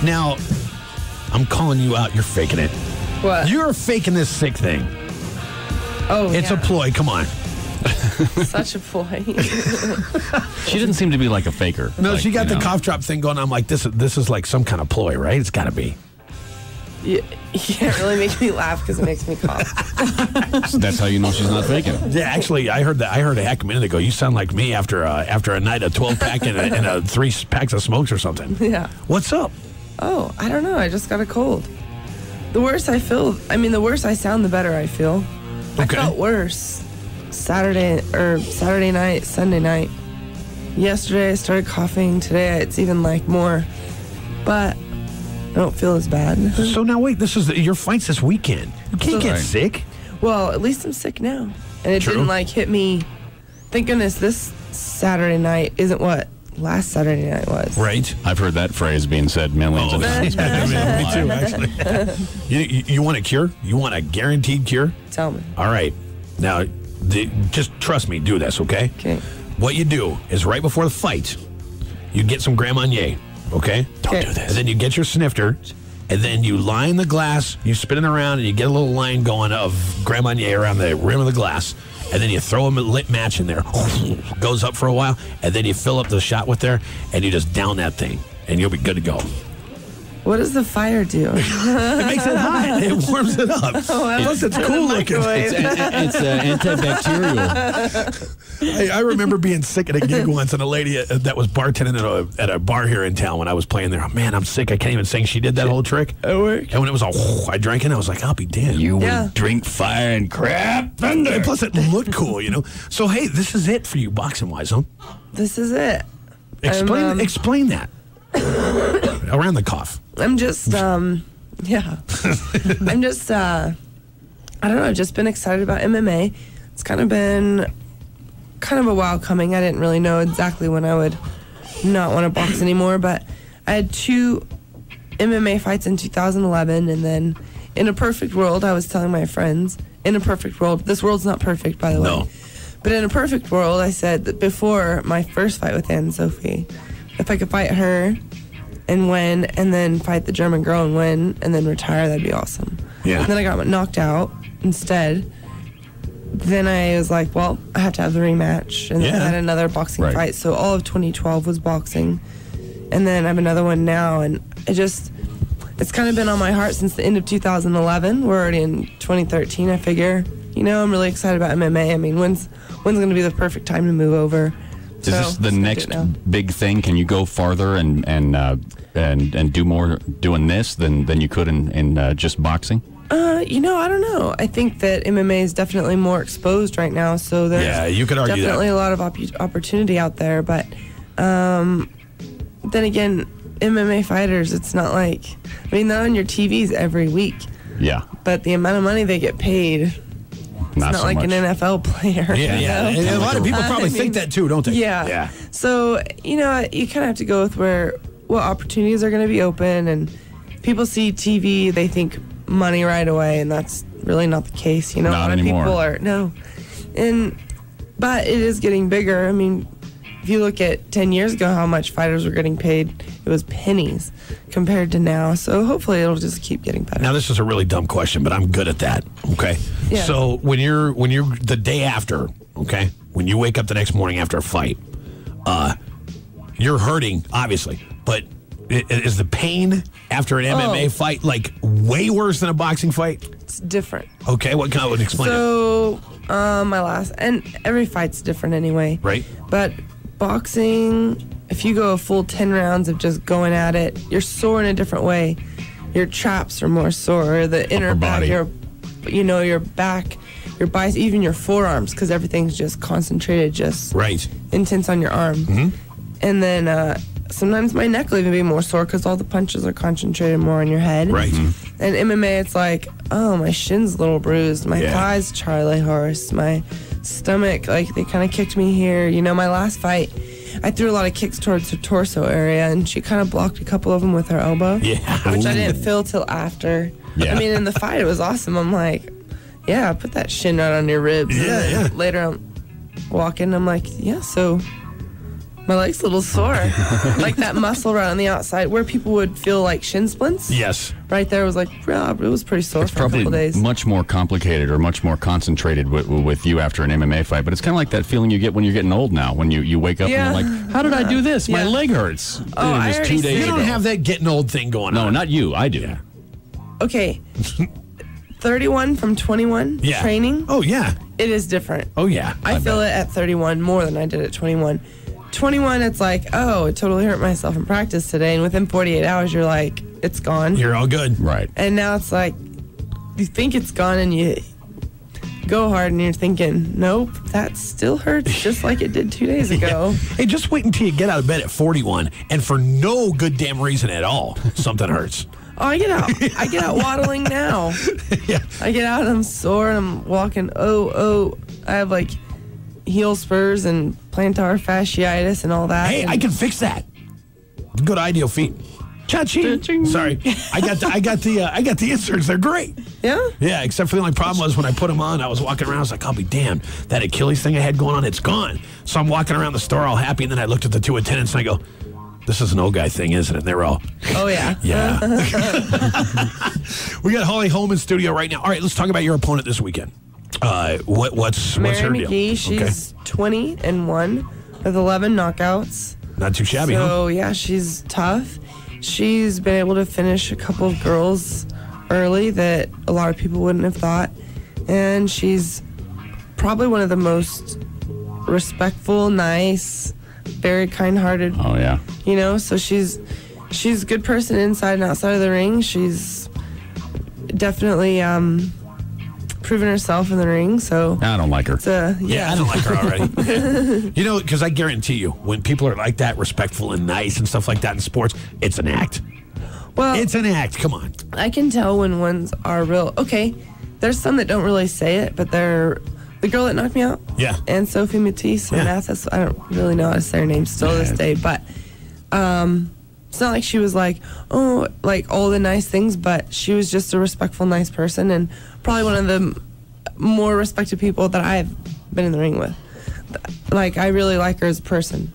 Now, I'm calling you out. You're faking it. What? You're faking this sick thing. Oh, It's a ploy. Come on. Such a ploy. She didn't seem to be like a faker. No, like, she got the cough drop thing going. I'm like, this is like some kind of ploy, right? It's got to be. Yeah, it really makes me laugh because it makes me cough. That's how you know she's not faking. Yeah, actually, I heard a heck a minute ago. You sound like me after a night of 12 pack and a 3 packs of smokes or something. Yeah. What's up? Oh, I don't know. I just got a cold. The worse I feel, the worse I sound, the better I feel. I Okay. felt worse Saturday night, Sunday night. Yesterday I started coughing. Today it's even like more, but I don't feel as bad. So now wait, this is your fight's this weekend. You can't get sick. Well, at least I'm sick now, and it True. didn't like hit me. Thank goodness this Saturday night isn't what last Saturday night was. Right. I've heard that phrase being said millions of times. Me too, actually. You want a cure? You want a guaranteed cure? Tell me. All right. Now, just trust me. Do this, okay? Okay. What you do is right before the fight, you get some Grand Marnier, okay? Don't do this. And then you get your snifter, and then you line the glass, you spin it around, and you get a little line going of Grand Marnier around the rim of the glass, and then you throw a lit match in there. Goes up for a while, and then you fill up the shot with there, and you just down that thing, and you'll be good to go. What does the fire do? It makes it hot. It warms it up. Plus, it's cool looking. It's antibacterial. I remember being sick at a gig once, and a lady that was bartending at a bar here in town when I was playing there. Man, I'm sick. I can't even sing. She did that whole trick. It worked. And when it was all, I drank it, and I was like, I'll be damned. You would drink fire and crap thunder. And plus, it looked cool, you know. So, hey, this is it for you, boxing-wise, huh? This is it. Explain that. Around the cough. I'm just, yeah. I'm just, I don't know, I've just been excited about MMA. It's kind of been a while coming. I didn't really know exactly when I would not want to box anymore, but I had 2 MMA fights in 2011, and then in a perfect world, I was telling my friends, in a perfect world, this world's not perfect, by the way. No. But in a perfect world, I said that before my first fight with Anne Sophie, if I could fight her and win, and then fight the German girl and win, and then retire, that'd be awesome. Yeah. And then I got knocked out instead. Then I was like, well, I have to have the rematch. And then I had another boxing fight. So all of 2012 was boxing. And then I have another one now. And it's kind of been on my heart since the end of 2011. We're already in 2013. I figure, I'm really excited about MMA. I mean, when's going to be the perfect time to move over? Is this the next big thing? Can you go farther and do more doing this than you could in just boxing? I don't know. I think that MMA is definitely more exposed right now, so there's you could argue definitely a lot of opportunity out there. But then again, MMA fighters, it's not like, they're on your TVs every week. Yeah. But the amount of money they get paid, it's not so like much. an NFL player. Yeah. And a lot of people probably think that too, don't they? Yeah. So, you kind of have to go with what opportunities are going to be open, and people see TV, they think money right away, and that's really not the case. Not a lot anymore. of people are, but it is getting bigger. I mean, if you look at 10 years ago, how much fighters were getting paid, it was pennies compared to now. So hopefully it'll just keep getting better. Now, this is a really dumb question, but I'm good at that, okay? Yeah. So when you're the day after, okay, when you wake up the next morning after a fight, you're hurting, obviously, but is the pain after an MMA fight like way worse than a boxing fight? It's different. Okay, what kind of explain it? So, my last, and every fight's different anyway. Right. But boxing, if you go a full 10 rounds of just going at it, you're sore in a different way. Your traps are more sore, the inner back, your back, your biceps, even your forearms, because everything's just concentrated, just intense on your arm. Mm-hmm. And then sometimes my neck will even be more sore because all the punches are concentrated more on your head. Right. And MMA, it's like, my shin's a little bruised, my thigh's Charlie horse, my stomach, like they kind of kicked me here. My last fight, I threw a lot of kicks towards her torso area, and she kind of blocked a couple of them with her elbow. Yeah. Which I didn't feel till after. Yeah. In the fight, it was awesome. I'm like, put that shin right on your ribs. Yeah. Later, I'm walking, I'm like, so My leg's a little sore. Like that muscle right on the outside where people would feel like shin splints. Yes. Right there was like, yeah, it was pretty sore for a couple days. Much more complicated or much more concentrated with you after an MMA fight. But it's kind of like that feeling you get when you're getting old now. When you wake up and you're like, how did I do this? My leg hurts. Oh, it was 2 days You ago. don't have that getting old thing going on. No, not you. I do. Yeah. Okay. 31 from 21 training. Oh, yeah. It is different. Oh, yeah. I feel it at 31 more than I did at 21. 21, it's like, oh, it totally hurt myself in practice today. And within 48 hours, you're like, it's gone. You're all good. Right. And now it's like, you think it's gone and you go hard and you're thinking, nope, that still hurts just like it did 2 days ago. Hey, just wait until you get out of bed at 41 and for no good damn reason at all, something hurts. Oh, I get out waddling now. Yeah. I get out and I'm sore and I'm walking. I have like heel spurs and plantar fasciitis and all that. Hey, I can fix that. Go to Ideal Feet. Cha-ching. Sorry, I got the inserts. They're great. Yeah. Yeah, except for the only problem was when I put them on, I was walking around. I was like, I'll be damned. That Achilles thing I had going on, it's gone. So I'm walking around the store all happy, and then I looked at the two attendants and I go, this is an old guy thing, isn't it? And they were all, oh, yeah. Yeah. We got Holly Holm in studio right now. All right, let's talk about your opponent this weekend. What's her deal? Mcgee, she's 20-1 with 11 knockouts. Not too shabby, So, yeah, she's tough. She's been able to finish a couple of girls early that a lot of people wouldn't have thought. And she's probably one of the most respectful, nice, very kind-hearted. Oh, yeah. You know, so she's a good person inside and outside of the ring. She's definitely proven herself in the ring. So I don't like her. Yeah, I don't like her already. You know, because I guarantee you, when people are like that, respectful and nice and stuff like that in sports, it's an act. Well, It's an act. Come on. I can tell when ones are real. Okay, there's some that don't really say it, but they're the girl that knocked me out. Yeah. And Sophie Matisse. Yeah. Mathis. I don't really know how to say her name still to this day, but it's not like she was like, oh, like all the nice things, but she was just a respectful, nice person, and probably one of the more respected people that I've been in the ring with. Like, I really like her as a person.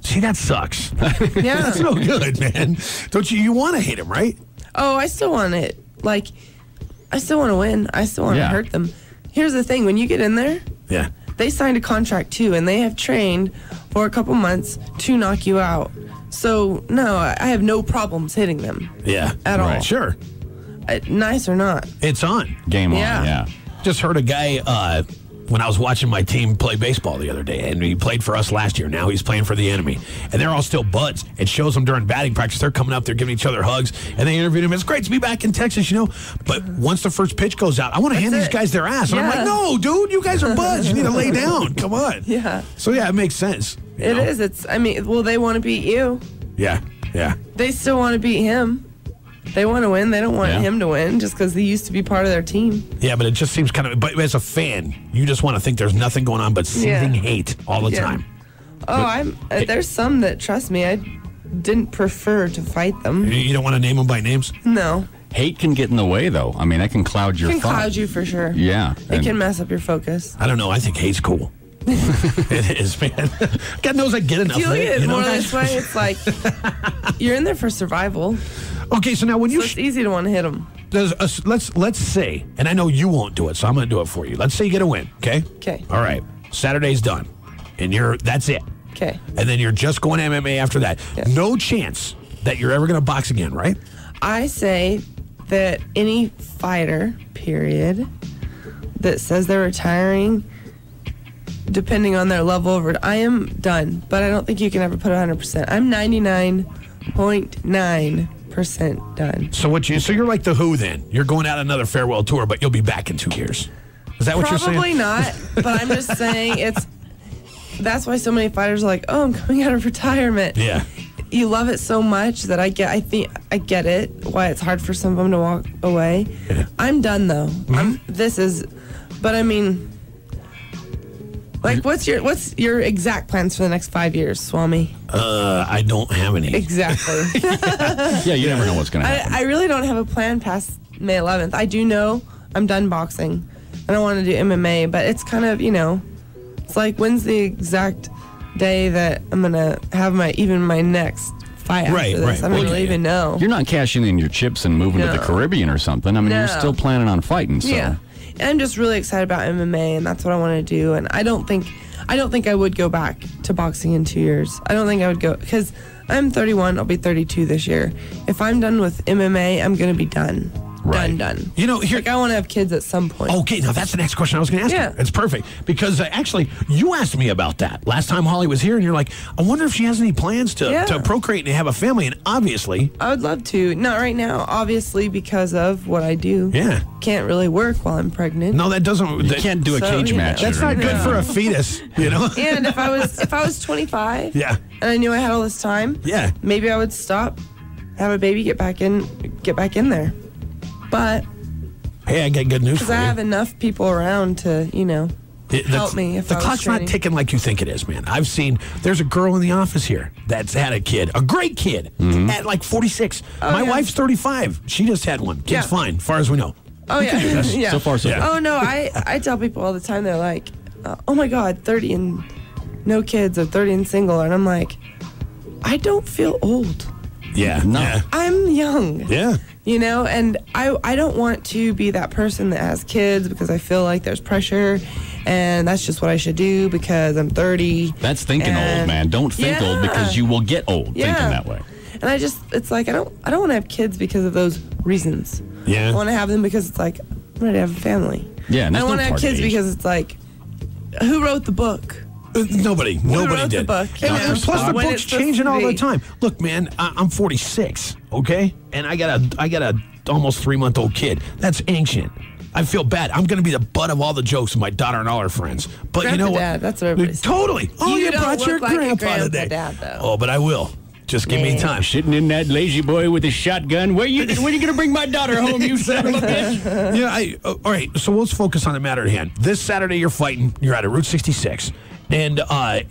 See, that sucks. Yeah. That's no good, man. Don't you? You want to hate him, right? Oh, I still want it. Like, I still want to win. I still want to hurt them. Here's the thing. When you get in there, Yeah. they signed a contract too, and they have trained for a couple months to knock you out. So, no, I have no problems hitting them. Yeah. At all. Sure. Nice or not. It's on. Game on, Yeah. yeah. Just heard a guy when I was watching my team play baseball the other day, and he played for us last year. Now he's playing for the enemy, and they're all still buds. It shows them during batting practice. They're coming up, they're giving each other hugs, and they interviewed him. It's great to be back in Texas, you know. But once the first pitch goes out, I want to hand these guys their ass. And I'm like, no, dude, you guys are buds. You need to lay down. Come on. Yeah. So yeah, it makes sense. It is. It's. I mean, well, they want to beat you. Yeah. Yeah. They still want to beat him. They want to win. They don't want him to win just because he used to be part of their team. Yeah, but it just seems kind of. But as a fan, you just want to think there's nothing going on but seething hate all the time. Oh, there's some that, trust me, I didn't prefer to fight them. You don't want to name them by names? No. Hate can get in the way, though. I mean, that can cloud your It can thought. cloud you for sure. Yeah. It can mess up your focus. I don't know. I think hate's cool. It is, man. God knows I get enough If you of look it. at it You know? more this way, it's like you're in there for survival. Okay, so now when So it's easy to want to hit them. let's say, and I know you won't do it, so I'm going to do it for you. Let's say you get a win, okay? Okay. All right. Saturday's done, and that's it. Okay. And then you're just going MMA after that. Yeah. No chance that you're ever going to box again, right? I say that any fighter, period, that says they're retiring, depending on their level of I am done, but I don't think you can ever put 100%. I'm 99.9% done. So you're like the Who then? You're going out another farewell tour, but you'll be back in 2 years. Is that what you're saying? Probably not, but I'm just saying that's why so many fighters are like, oh, I'm coming out of retirement. Yeah. You love it so much that I get it, why it's hard for some of them to walk away. Yeah. I'm done though. But I mean, like, what's your exact plans for the next 5 years, Swami? I don't have any. Exactly. Yeah, you never know what's going to happen. I really don't have a plan past May 11th. I do know I'm done boxing. I don't want to do MMA, but it's kind of, it's like, when's the exact day that I'm gonna have my next fight after this. I don't really even know. You're not cashing in your chips and moving to the Caribbean or something. I mean, you're still planning on fighting. So. Yeah, and I'm just really excited about MMA, and that's what I want to do. And I don't think I would go back to boxing in 2 years. I don't think I would go, because I'm 31. I'll be 32 this year. If I'm done with MMA, I'm gonna be done. Right. Done. You know, here, like, I want to have kids at some point. Okay, now that's the next question I was going to ask you. It's perfect, because actually, you asked me about that last time Holly was here, and you're like, I wonder if she has any plans to procreate and have a family, and obviously... I would love to. Not right now, obviously, because of what I do. Yeah. Can't really work while I'm pregnant. No, that doesn't... You can't do a cage match. That's not good for a fetus, you know? And if I was 25, and I knew I had all this time, maybe I would stop, have a baby, get back in there. But... Hey, I got good news for you. Because I have enough people around to, help me. If the clock's not ticking like you think it is, man. I've seen, there's a girl in the office here that's had a kid, a great kid, at like 46. My wife's 35. She just had one. Kid's fine, far as we know. Oh, yeah. So far, so good. Oh, no, I tell people all the time, they're like, oh my God, 30 and no kids, or 30 and single. And I'm like, I don't feel old. Yeah. I'm young. Yeah. And I don't want to be that person that has kids because I feel like there's pressure, and that's just what I should do because I'm 30. That's thinking old, man. Don't think old, because you will get old thinking that way. And it's like, I don't want to have kids because of those reasons. Yeah. I want to have them because it's like, I'm ready to have a family. Yeah, and I want to have kids because it's like, who wrote the book? Nobody did. The book, and plus, the book's changing all the time. Look, man, I'm 46, okay, and I got a almost 3-month-old kid. That's ancient. I feel bad. I'm going to be the butt of all the jokes of my daughter and all her friends. But Grandpa, you know what? Dad, that's what everybody says. Totally. Oh, you brought your like grandpa today. Dad, though. Oh, but I will. Just give me time. Sitting in that lazy boy with his shotgun. When you going to bring my daughter home, you son of a bitch? Yeah, all right, so let's focus on the matter at hand. This Saturday you're fighting. You're out of Route 66. And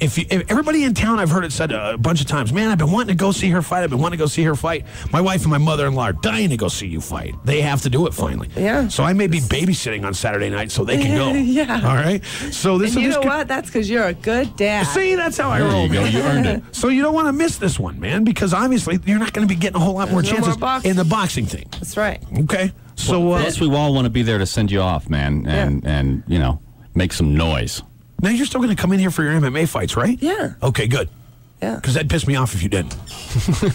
if everybody in town, I've heard it said a bunch of times, man, I've been wanting to go see her fight. My wife and my mother-in-law are dying to go see you fight. They have to do it finally. Yeah. So I may be babysitting on Saturday night so they can go. Yeah. All right. So this and you know what? That's because you're a good dad. See, that's how I roll. There you go. You earned it. So you don't want to miss this one, man, because obviously you're not going to be getting a whole lot more chances in the boxing thing. That's right. Okay. So plus, we all want to be there to send you off, man, and make some noise. Now, you're still going to come in here for your MMA fights, right? Yeah. Okay, good. Yeah. Because that'd piss me off if you didn't.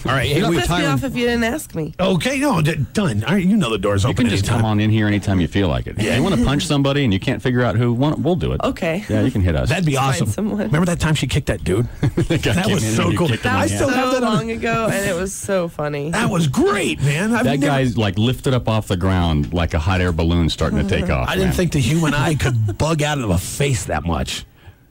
All right. It'll piss me off if you didn't ask me. Okay, no, done. All right, you know the door's open. You can just come on in here anytime you feel like it. Yeah. You want to punch somebody and you can't figure out who, we'll do it. Okay. Yeah, you can hit us. That'd be awesome. Remember that time she kicked that dude? That was so cool. That was so long ago, and it was so funny. That was great, man. That guy's like lifted up off the ground like a hot air balloon starting to take off. I didn't think the human eye could bug out of a face that much.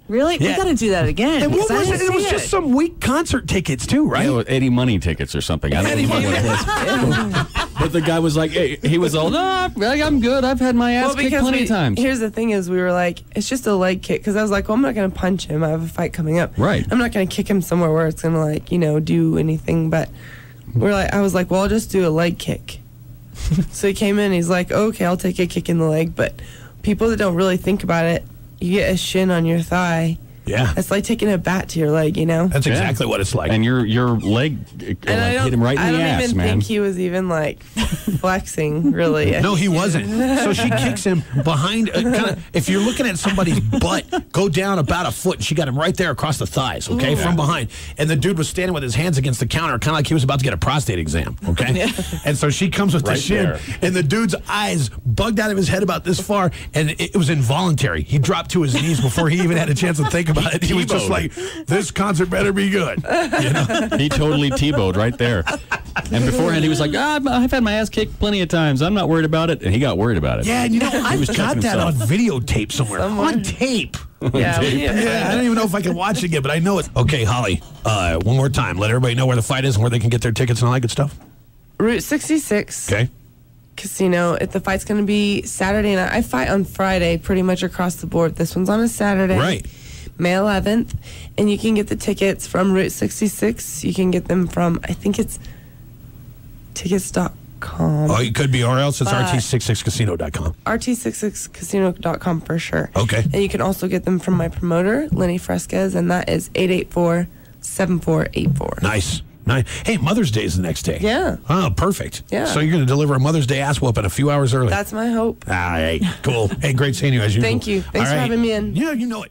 Really? Yeah. We got to do that again. And what was it? It was just some weak concert tickets, too, right? Yeah, Eddie Money tickets or something. I don't know what it was. But the guy was like, hey, he was all, no, I'm good. I've had my ass kicked plenty of times. Here's the thing is, we were like, it's just a leg kick. Because I was like, well, I'm not going to punch him. I have a fight coming up. Right. I'm not going to kick him somewhere where it's going to, like, do anything. But I was like, well, I'll just do a leg kick. So he came in, he's like, okay, I'll take a kick in the leg. But people that don't really think about it, you get a shin on your thigh. Yeah. It's like taking a bat to your leg, That's exactly what it's like. And your leg hit him right in the ass, man. I don't even think he was even, like, flexing, really. No, he wasn't. So she kicks him behind, if you're looking at somebody's butt, go down about a foot, and she got him right there across the thighs, okay, from behind. And the dude was standing with his hands against the counter, kind of like he was about to get a prostate exam, okay? Yeah. And so she comes with the shin, and the dude's eyes bugged out of his head about this far, and it was involuntary. He dropped to his knees before he even had a chance to think about it. He was just like, this concert better be good. He totally T-bowed right there. And beforehand, he was like, I've had my ass kicked plenty of times. I'm not worried about it. And he got worried about it. Yeah, and I've got that on videotape somewhere. On tape. Yeah, I don't even know if I can watch it again, but I know it. Okay, Holly, one more time. Let everybody know where the fight is and where they can get their tickets and all that good stuff. Route 66. Okay. Casino. The fight's going to be Saturday night. I fight on Friday pretty much across the board. This one's on a Saturday. Right. May 11th, and you can get the tickets from Route 66. You can get them from, I think it's tickets.com RT66casino.com. Oh, it could be, or else it's RT66casino.com. RT66casino.com for sure. Okay. And you can also get them from my promoter, Lenny Fresquez, and that is 884-7484. Nice. Hey, Mother's Day is the next day. Yeah. Oh, perfect. Yeah. So you're going to deliver a Mother's Day ass whooping a few hours early. That's my hope. All right, cool. Hey, great seeing you as usual. Thank you. Thanks All for right. having me in. Yeah, you know it.